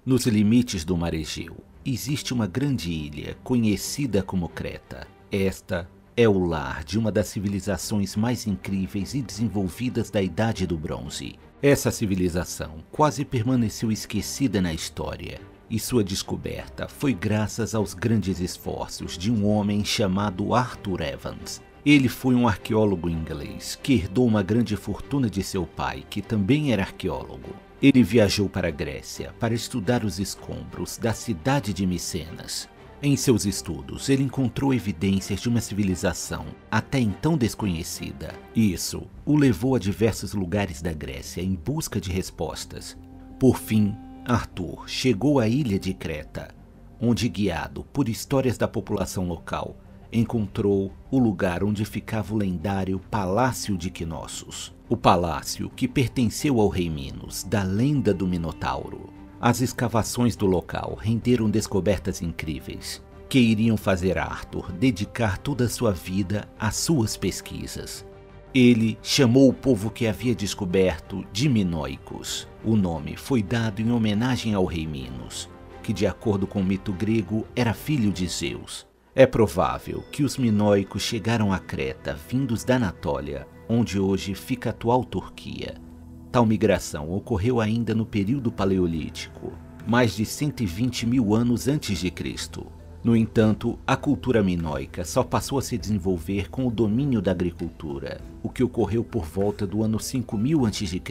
Nos limites do mar Egeu, existe uma grande ilha conhecida como Creta. Esta é o lar de uma das civilizações mais incríveis e desenvolvidas da Idade do Bronze. Essa civilização quase permaneceu esquecida na história, e sua descoberta foi graças aos grandes esforços de um homem chamado Arthur Evans. Ele foi um arqueólogo inglês que herdou uma grande fortuna de seu pai, que também era arqueólogo. Ele viajou para a Grécia para estudar os escombros da cidade de Micenas. Em seus estudos, ele encontrou evidências de uma civilização até então desconhecida. Isso o levou a diversos lugares da Grécia em busca de respostas. Por fim, Arthur chegou à ilha de Creta, onde, guiado por histórias da população local, encontrou o lugar onde ficava o lendário Palácio de Knossos. O palácio que pertenceu ao rei Minos, da lenda do Minotauro. As escavações do local renderam descobertas incríveis, que iriam fazer Arthur dedicar toda a sua vida às suas pesquisas. Ele chamou o povo que havia descoberto de Minoicos. O nome foi dado em homenagem ao rei Minos, que, de acordo com o mito grego, era filho de Zeus. É provável que os minoicos chegaram a Creta vindos da Anatólia, onde hoje fica a atual Turquia. Tal migração ocorreu ainda no período paleolítico, mais de 120 mil anos antes de Cristo. No entanto, a cultura minoica só passou a se desenvolver com o domínio da agricultura, o que ocorreu por volta do ano 5000 a.C.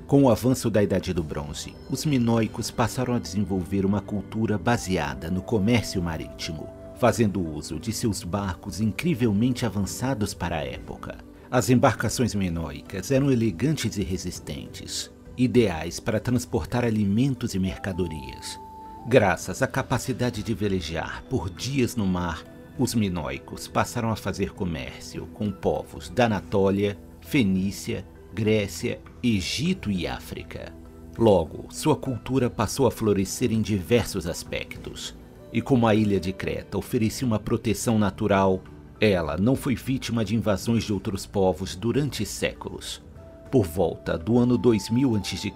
Com o avanço da Idade do Bronze, os minoicos passaram a desenvolver uma cultura baseada no comércio marítimo, fazendo uso de seus barcos incrivelmente avançados para a época. As embarcações minoicas eram elegantes e resistentes, ideais para transportar alimentos e mercadorias. Graças à capacidade de velejar por dias no mar, os minoicos passaram a fazer comércio com povos da Anatólia, Fenícia, Grécia, Egito e África. Logo, sua cultura passou a florescer em diversos aspectos. E como a ilha de Creta oferecia uma proteção natural, ela não foi vítima de invasões de outros povos durante séculos. Por volta do ano 2000 a.C.,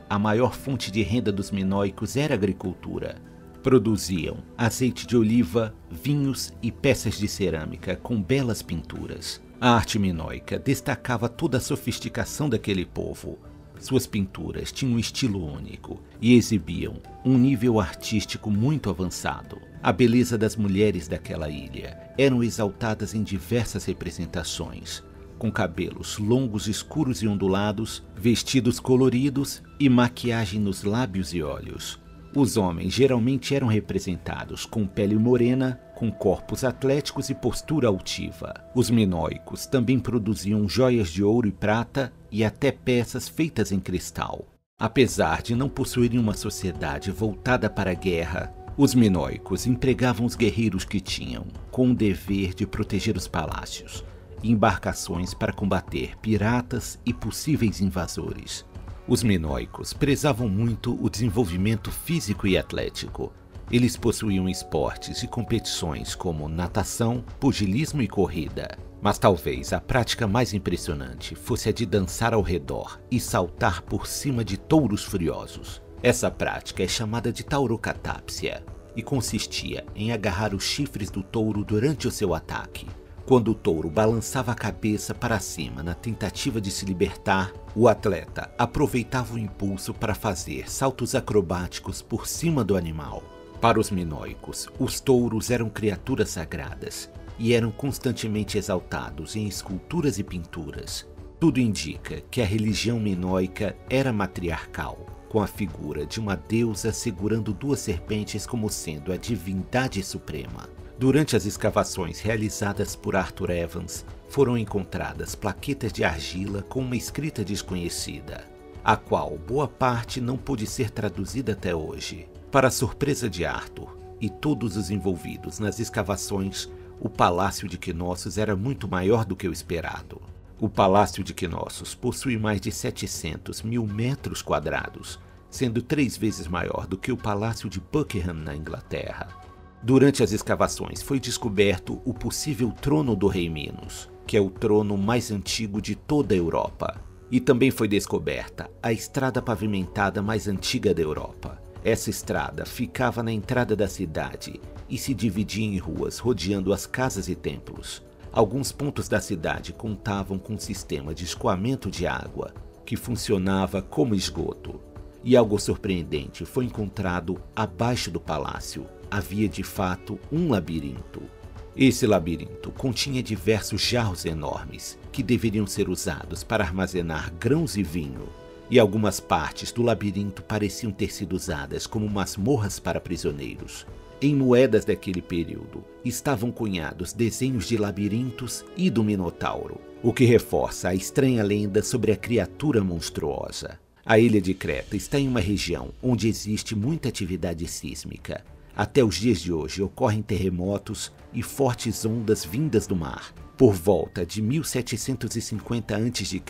a maior fonte de renda dos minoicos era a agricultura. Produziam azeite de oliva, vinhos e peças de cerâmica com belas pinturas. A arte minoica destacava toda a sofisticação daquele povo. Suas pinturas tinham um estilo único e exibiam um nível artístico muito avançado. A beleza das mulheres daquela ilha eram exaltadas em diversas representações, com cabelos longos, escuros e ondulados, vestidos coloridos e maquiagem nos lábios e olhos. Os homens geralmente eram representados com pele morena, com corpos atléticos e postura altiva. Os minoicos também produziam joias de ouro e prata e até peças feitas em cristal. Apesar de não possuírem uma sociedade voltada para a guerra, os minoicos empregavam os guerreiros que tinham, com o dever de proteger os palácios, e embarcações para combater piratas e possíveis invasores. Os minoicos prezavam muito o desenvolvimento físico e atlético. Eles possuíam esportes e competições como natação, pugilismo e corrida. Mas talvez a prática mais impressionante fosse a de dançar ao redor e saltar por cima de touros furiosos. Essa prática é chamada de taurocatápsia e consistia em agarrar os chifres do touro durante o seu ataque. Quando o touro balançava a cabeça para cima na tentativa de se libertar, o atleta aproveitava o impulso para fazer saltos acrobáticos por cima do animal. Para os minoicos, os touros eram criaturas sagradas e eram constantemente exaltados em esculturas e pinturas. Tudo indica que a religião minoica era matriarcal, com a figura de uma deusa segurando duas serpentes como sendo a divindade suprema. Durante as escavações realizadas por Arthur Evans, foram encontradas plaquetas de argila com uma escrita desconhecida, a qual boa parte não pôde ser traduzida até hoje. Para a surpresa de Arthur e todos os envolvidos nas escavações, o Palácio de Knossos era muito maior do que o esperado. O Palácio de Knossos possui mais de 700 mil metros quadrados, sendo 3 vezes maior do que o Palácio de Buckingham na Inglaterra. Durante as escavações foi descoberto o possível trono do rei Minos, que é o trono mais antigo de toda a Europa. E também foi descoberta a estrada pavimentada mais antiga da Europa. Essa estrada ficava na entrada da cidade e se dividia em ruas rodeando as casas e templos. Alguns pontos da cidade contavam com um sistema de escoamento de água que funcionava como esgoto. E algo surpreendente foi encontrado abaixo do palácio. Havia de fato um labirinto. Esse labirinto continha diversos jarros enormes que deveriam ser usados para armazenar grãos e vinho. E algumas partes do labirinto pareciam ter sido usadas como masmorras para prisioneiros. Em moedas daquele período estavam cunhados desenhos de labirintos e do Minotauro, o que reforça a estranha lenda sobre a criatura monstruosa. A ilha de Creta está em uma região onde existe muita atividade sísmica. Até os dias de hoje ocorrem terremotos e fortes ondas vindas do mar. Por volta de 1750 a.C.,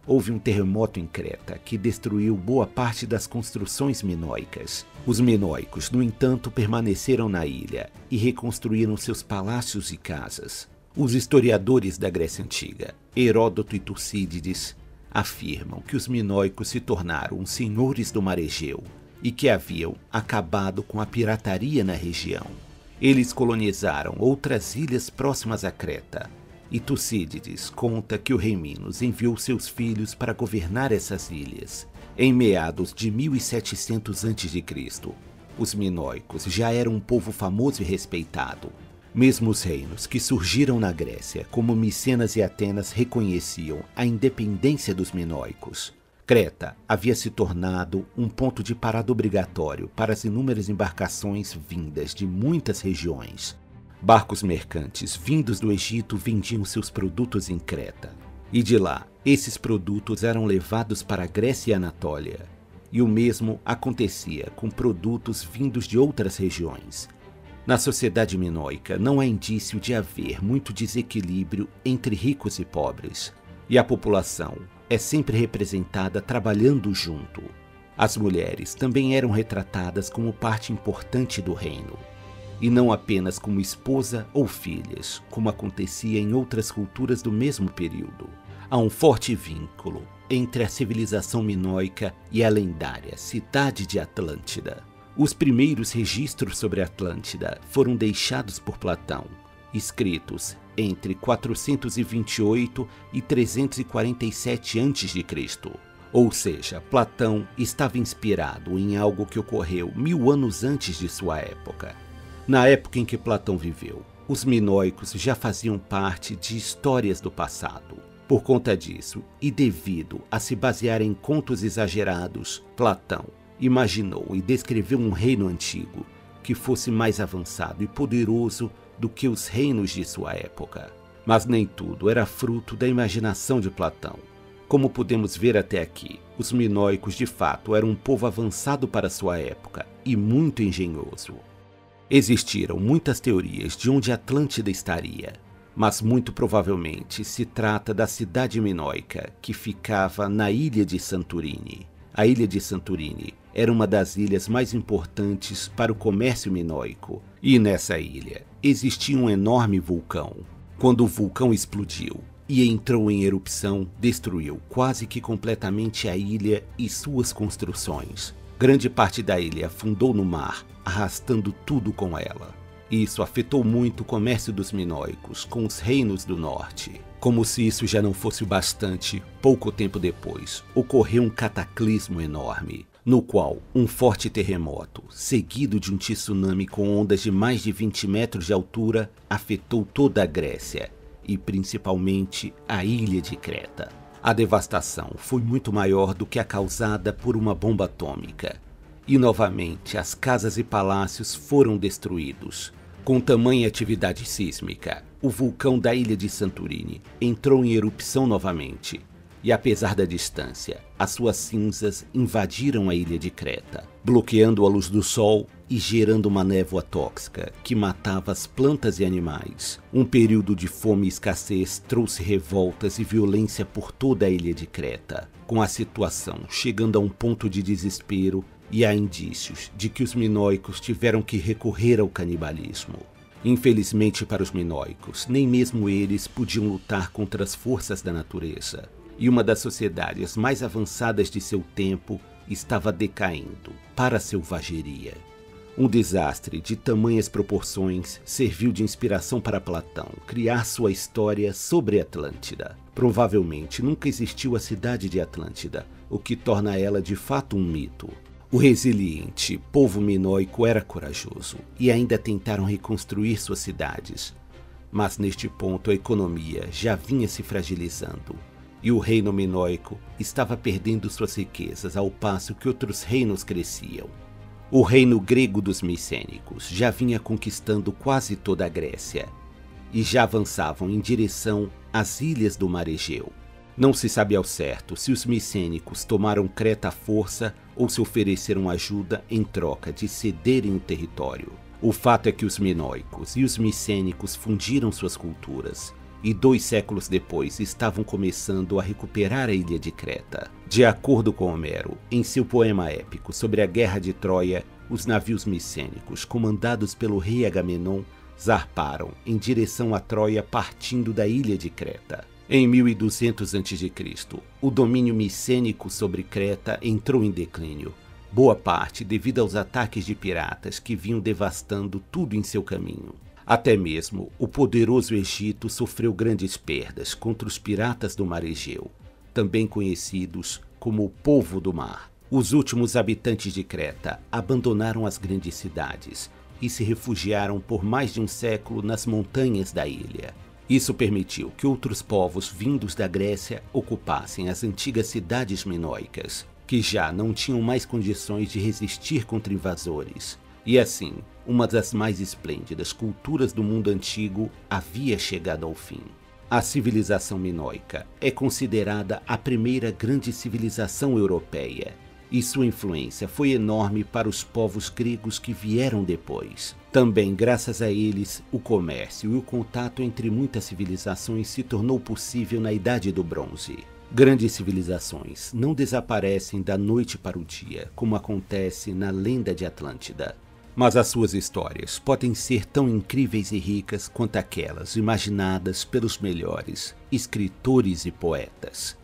houve um terremoto em Creta que destruiu boa parte das construções minoicas. Os minoicos, no entanto, permaneceram na ilha e reconstruíram seus palácios e casas. Os historiadores da Grécia Antiga, Heródoto e Tucídides, afirmam que os minoicos se tornaram os senhores do mar Egeu e que haviam acabado com a pirataria na região. Eles colonizaram outras ilhas próximas a Creta, e Tucídides conta que o rei Minos enviou seus filhos para governar essas ilhas. Em meados de 1700 a.C., os minoicos já eram um povo famoso e respeitado. Mesmo os reinos que surgiram na Grécia, como Micenas e Atenas, reconheciam a independência dos minoicos. Creta havia se tornado um ponto de parada obrigatório para as inúmeras embarcações vindas de muitas regiões. Barcos mercantes vindos do Egito vendiam seus produtos em Creta. E de lá, esses produtos eram levados para a Grécia e Anatólia. E o mesmo acontecia com produtos vindos de outras regiões. Na sociedade minoica não há indício de haver muito desequilíbrio entre ricos e pobres. E a população é sempre representada trabalhando junto. As mulheres também eram retratadas como parte importante do reino, e não apenas como esposa ou filhas, como acontecia em outras culturas do mesmo período. Há um forte vínculo entre a civilização minoica e a lendária cidade de Atlântida. Os primeiros registros sobre Atlântida foram deixados por Platão, escritos entre 428 e 347 a.C. Ou seja, Platão estava inspirado em algo que ocorreu 1000 anos antes de sua época. Na época em que Platão viveu, os minoicos já faziam parte de histórias do passado. Por conta disso, e devido a se basear em contos exagerados, Platão imaginou e descreveu um reino antigo que fosse mais avançado e poderoso do que os reinos de sua época. Mas nem tudo era fruto da imaginação de Platão. Como podemos ver até aqui, os minoicos de fato eram um povo avançado para sua época e muito engenhoso. Existiram muitas teorias de onde Atlântida estaria, mas muito provavelmente se trata da cidade minoica que ficava na ilha de Santorini. A ilha de Santorini era uma das ilhas mais importantes para o comércio minoico, e nessa ilha existia um enorme vulcão. Quando o vulcão explodiu e entrou em erupção, destruiu quase que completamente a ilha e suas construções. Grande parte da ilha afundou no mar, arrastando tudo com ela. Isso afetou muito o comércio dos minoicos com os reinos do norte. Como se isso já não fosse o bastante, pouco tempo depois, ocorreu um cataclismo enorme, no qual um forte terremoto, seguido de um tsunami com ondas de mais de 20 metros de altura, afetou toda a Grécia e principalmente a ilha de Creta. A devastação foi muito maior do que a causada por uma bomba atômica. E novamente as casas e palácios foram destruídos. Com tamanha atividade sísmica, o vulcão da ilha de Santorini entrou em erupção novamente. E apesar da distância, as suas cinzas invadiram a ilha de Creta, bloqueando a luz do sol e gerando uma névoa tóxica que matava as plantas e animais. Um período de fome e escassez trouxe revoltas e violência por toda a ilha de Creta, com a situação chegando a um ponto de desespero e há indícios de que os minoicos tiveram que recorrer ao canibalismo. Infelizmente para os minoicos, nem mesmo eles podiam lutar contra as forças da natureza. E uma das sociedades mais avançadas de seu tempo estava decaindo para a selvageria. Um desastre de tamanhas proporções serviu de inspiração para Platão criar sua história sobre Atlântida. Provavelmente nunca existiu a cidade de Atlântida, o que torna ela de fato um mito. O resiliente povo minoico era corajoso e ainda tentaram reconstruir suas cidades. Mas neste ponto a economia já vinha se fragilizando e o reino minoico estava perdendo suas riquezas ao passo que outros reinos cresciam. O reino grego dos micênicos já vinha conquistando quase toda a Grécia e já avançavam em direção às ilhas do Mar Egeu. Não se sabe ao certo se os micênicos tomaram Creta à força ou se ofereceram ajuda em troca de cederem o território. O fato é que os minoicos e os micênicos fundiram suas culturas e 2 séculos depois estavam começando a recuperar a ilha de Creta. De acordo com Homero, em seu poema épico sobre a Guerra de Troia, os navios micênicos, comandados pelo rei Agamenon, zarparam em direção a Troia partindo da ilha de Creta. Em 1200 a.C., o domínio micênico sobre Creta entrou em declínio, boa parte devido aos ataques de piratas que vinham devastando tudo em seu caminho. Até mesmo o poderoso Egito sofreu grandes perdas contra os piratas do Mar Egeu, também conhecidos como o Povo do Mar. Os últimos habitantes de Creta abandonaram as grandes cidades e se refugiaram por mais de um século nas montanhas da ilha. Isso permitiu que outros povos vindos da Grécia ocupassem as antigas cidades minoicas, que já não tinham mais condições de resistir contra invasores. E assim, uma das mais esplêndidas culturas do mundo antigo havia chegado ao fim. A civilização minoica é considerada a primeira grande civilização europeia, e sua influência foi enorme para os povos gregos que vieram depois. Também, graças a eles, o comércio e o contato entre muitas civilizações se tornou possível na Idade do Bronze. Grandes civilizações não desaparecem da noite para o dia, como acontece na lenda de Atlântida. Mas as suas histórias podem ser tão incríveis e ricas quanto aquelas imaginadas pelos melhores escritores e poetas.